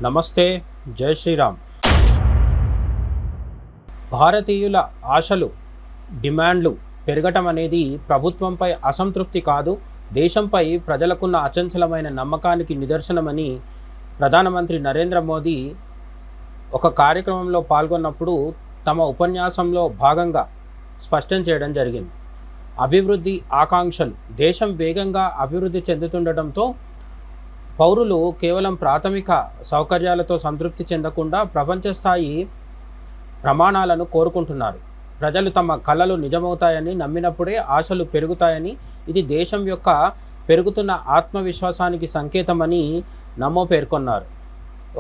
నమస్తే. జై శ్రీరామ్. భారతీయుల ఆశలు, డిమాండ్లు పెరగటం అనేది ప్రభుత్వంపై అసంతృప్తి కాదు, దేశంపై ప్రజలకున్న అచంచలమైన నమ్మకానికి నిదర్శనమని ప్రధానమంత్రి నరేంద్ర మోదీ ఒక కార్యక్రమంలో పాల్గొన్నప్పుడు తమ ఉపన్యాసంలో భాగంగా స్పష్టం చేయడం జరిగింది. అభివృద్ధి ఆకాంక్షలు. దేశం వేగంగా అభివృద్ధి చెందుతుండటంతో పౌరులు కేవలం ప్రాథమిక సౌకర్యాలతో సంతృప్తి చెందకుండా ప్రపంచ స్థాయి ప్రమాణాలను కోరుకుంటున్నారు. ప్రజలు తమ కలలు నిజమవుతాయని నమ్మినప్పుడే ఆశలు పెరుగుతాయని, ఇది దేశం యొక్క పెరుగుతున్న ఆత్మవిశ్వాసానికి సంకేతమని నమో పేర్కొన్నారు.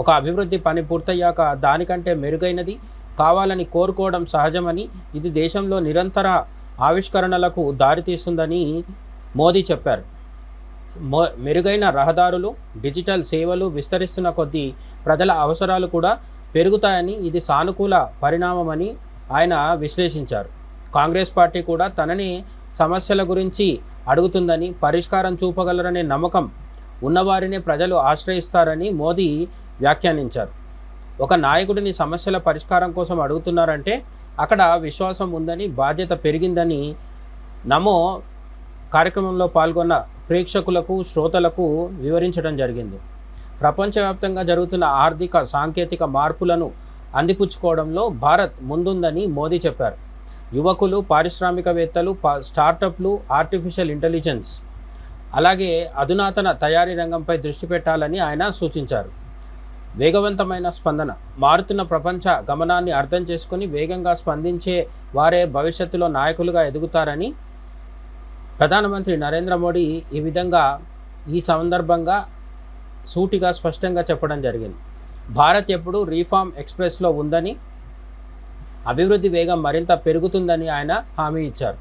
ఒక అభివృద్ధి పని పూర్తయ్యాక దానికంటే మెరుగైనది కావాలని కోరుకోవడం సహజమని, ఇది దేశంలో నిరంతర ఆవిష్కరణలకు దారితీస్తుందని మోదీ చెప్పారు. మెరుగైన రహదారులు, డిజిటల్ సేవలు విస్తరిస్తున్న కొద్దీ ప్రజల అవసరాలు కూడా పెరుగుతాయని, ఇది సానుకూల పరిణామమని ఆయన విశ్లేషించారు. కాంగ్రెస్ పార్టీ కూడా తనని సమస్యల గురించి అడుగుతుందని, పరిష్కారం చూపగలరనే నమ్మకం ఉన్నవారినే ప్రజలు ఆశ్రయిస్తారని మోదీ వ్యాఖ్యానించారు. ఒక నాయకుడిని సమస్యల పరిష్కారం కోసం అడుగుతున్నారంటే అక్కడ విశ్వాసం ఉందని, బాధ్యత పెరిగిందని నమో కార్యక్రమంలో పాల్గొన్న ప్రేక్షకులకు, శ్రోతలకు వివరించడం జరిగింది. ప్రపంచవ్యాప్తంగా జరుగుతున్న ఆర్థిక, సాంకేతిక మార్పులను అందిపుచ్చుకోవడంలో భారత్ ముందుందని మోదీ చెప్పారు. యువకులు, పారిశ్రామికవేత్తలు, స్టార్టప్లు, ఆర్టిఫిషియల్ ఇంటెలిజెన్స్, అలాగే అధునాతన తయారీ రంగంపై దృష్టి పెట్టాలని ఆయన సూచించారు. వేగవంతమైన స్పందన. మారుతున్న ప్రపంచ గమనాన్ని అర్థం చేసుకుని వేగంగా స్పందించే వారే భవిష్యత్తులో నాయకులుగా ఎదుగుతారని ప్రధానమంత్రి నరేంద్ర మోడీ ఈ సందర్భంగా సూటిగా స్పష్టంగా చెప్పడం జరిగింది. భారత్ ఎప్పుడు రీఫార్మ్ ఎక్స్ప్రెస్లో ఉందని, అభివృద్ధి వేగం మరింత పెరుగుతుందని ఆయన హామీ ఇచ్చారు.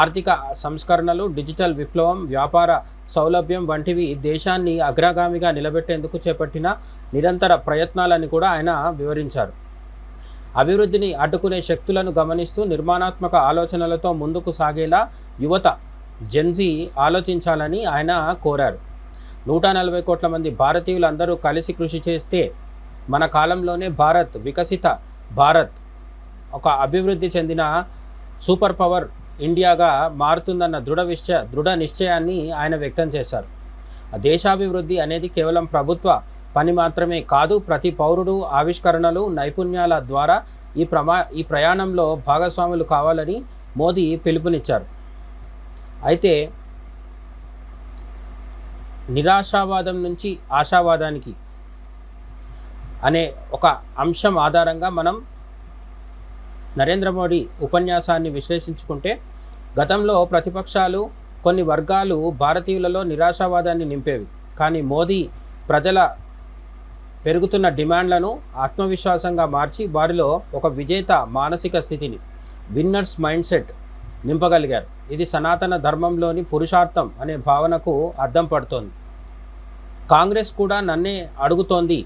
ఆర్థిక సంస్కరణలు, డిజిటల్ విప్లవం, వ్యాపార సౌలభ్యం వంటివి దేశాన్ని అగ్రగామిగా నిలబెట్టేందుకు చేపట్టిన నిరంతర ప్రయత్నాలని కూడా ఆయన వివరించారు. అభివృద్ధిని అడ్డుకునే శక్తులను గమనిస్తూ నిర్మాణాత్మక ఆలోచనలతో ముందుకు సాగేలా యువత, జెన్జీ ఆలోచించాలని ఆయన కోరారు. 140 కోట్ల మంది భారతీయులందరూ కలిసి కృషి చేస్తే మన కాలంలోనే భారత్ వికసిత భారత్, ఒక అభివృద్ధి చెందిన సూపర్ పవర్ ఇండియాగా మారుతుందన్న దృఢ నిశ్చయాన్ని ఆయన వ్యక్తం చేశారు. దేశాభివృద్ధి అనేది కేవలం ప్రభుత్వ పని మాత్రమే కాదు, ప్రతి పౌరుడు ఆవిష్కరణలు, నైపుణ్యాల ద్వారా ఈ ప్రయాణంలో భాగస్వాములు కావాలని మోదీ పిలుపునిచ్చారు. అయితే నిరాశావాదం నుంచి ఆశావాదానికి అనే ఒక అంశం ఆధారంగా మనం నరేంద్ర మోడీ ఉపన్యాసాన్ని విశ్లేషించుకుంటే, గతంలో ప్రతిపక్షాలు, కొన్ని వర్గాలు భారతీయులలో నిరాశావాదాన్ని నింపేవి. కానీ మోదీ ప్రజల పెరుగుతున్న డిమాండ్లను ఆత్మవిశ్వాసంగా మార్చి వారిలో ఒక విజేత మానసిక స్థితిని, విన్నర్స్ మైండ్ సెట్ నింపగలిగారు. ఇది సనాతన ధర్మంలోని పురుషార్థం అనే భావనకు అద్దం పడుతోంది. కాంగ్రెస్ కూడా నన్నే అడుగుతోంది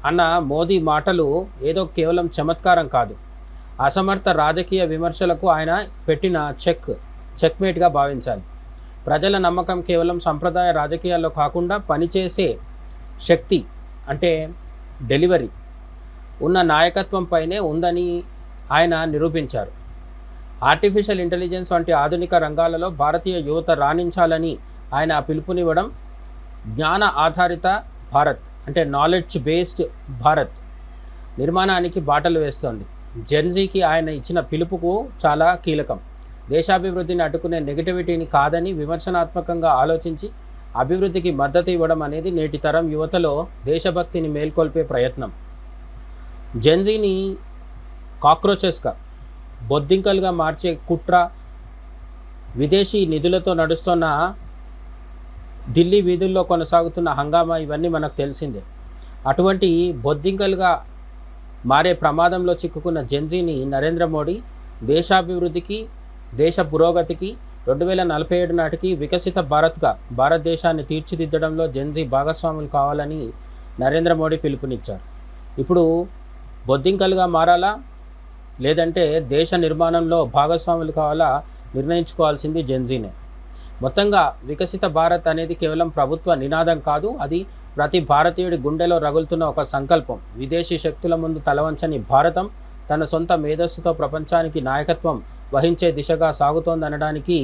అన్న మోదీ మాటలు ఏదో కేవలం చమత్కారం కాదు, అసమర్థ రాజకీయ విమర్శలకు ఆయన పెట్టిన చెక్మేట్గా భావించాలి. ప్రజల నమ్మకం కేవలం సంప్రదాయ రాజకీయాల్లో కాకుండా పనిచేసే శక్తి, అంటే డెలివరీ ఉన్న నాయకత్వంపైనే ఉందని ఆయన నిరూపించారు. ఆర్టిఫిషియల్ ఇంటెలిజెన్స్ వంటి ఆధునిక రంగాలలో భారతీయ యువత రాణించాలని ఆయన పిలుపునివ్వడం జ్ఞాన ఆధారిత భారత్, అంటే నాలెడ్జ్ బేస్డ్ భారత్ నిర్మాణానికి బాటలు వేస్తోంది. జెన్జీకి ఆయన ఇచ్చిన పిలుపుకు చాలా కీలకం. దేశాభివృద్ధిని అడ్డుకునే నెగటివిటీని కాదని విమర్శనాత్మకంగా ఆలోచించి అభివృద్ధికి మద్దతు ఇవ్వడం అనేది నేటి తరం యువతలో దేశభక్తిని మేల్కొల్పే ప్రయత్నం. జెన్జీని కాక్రోచెస్గా, బొద్దింకలుగా మార్చే కుట్ర, విదేశీ నిధులతో నడుస్తున్న ఢిల్లీ వీధుల్లో కొనసాగుతున్న హంగామా, ఇవన్నీ మనకు తెలిసిందే. అటువంటి బొద్దింకలుగా మారే ప్రమాదంలో చిక్కుకున్న జెన్జీని నరేంద్ర మోడీ దేశాభివృద్ధికి, దేశ పురోగతికి 2047 నాటికి వికసిత భారత్గా భారతదేశాన్ని తీర్చిదిద్దడంలో జెన్జీ భాగస్వాములు కావాలని నరేంద్ర మోడీ పిలుపునిచ్చారు. ఇప్పుడు బొద్దింకలుగా మారాలా, లేదంటే దేశ నిర్మాణంలో భాగస్వాములు కావాలా నిర్ణయించుకోవాల్సింది జెన్జీనే. మొత్తంగా వికసిత భారత్ అనేది కేవలం ప్రభుత్వ నినాదం కాదు, అది ప్రతి భారతీయుడి గుండెలో రగులుతున్న ఒక సంకల్పం. విదేశీ శక్తుల ముందు తలవంచని భారతం తన సొంత మేధస్సుతో ప్రపంచానికి నాయకత్వం వహించే దిశగా సాగుతోందనడానికి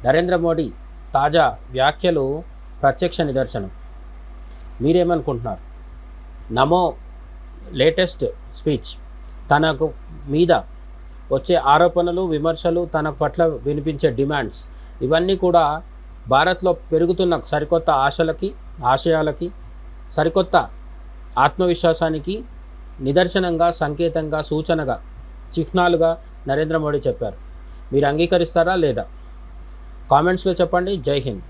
నరేంద్ర మోడీ తాజా వ్యాఖ్యలు ప్రత్యక్ష నిదర్శనం. మీరేమనుకుంటున్నారు? నమో లేటెస్ట్ స్పీచ్, తనకు మీద వచ్చే ఆరోపణలు, విమర్శలు, తన పట్ల వినిపించే డిమాండ్స్, ఇవన్నీ కూడా భారత్లో పెరుగుతున్న సరికొత్త ఆశలకి, ఆశయాలకి, సరికొత్త ఆత్మవిశ్వాసానికి నిదర్శనంగా, సంకేతంగా, సూచనగా, చిహ్నాలుగా నరేంద్ర మోడీ చెప్పారు. మీరు అంగీకరిస్తారా లేదా? కామెంట్స్లో చెప్పండి. జై హింద్.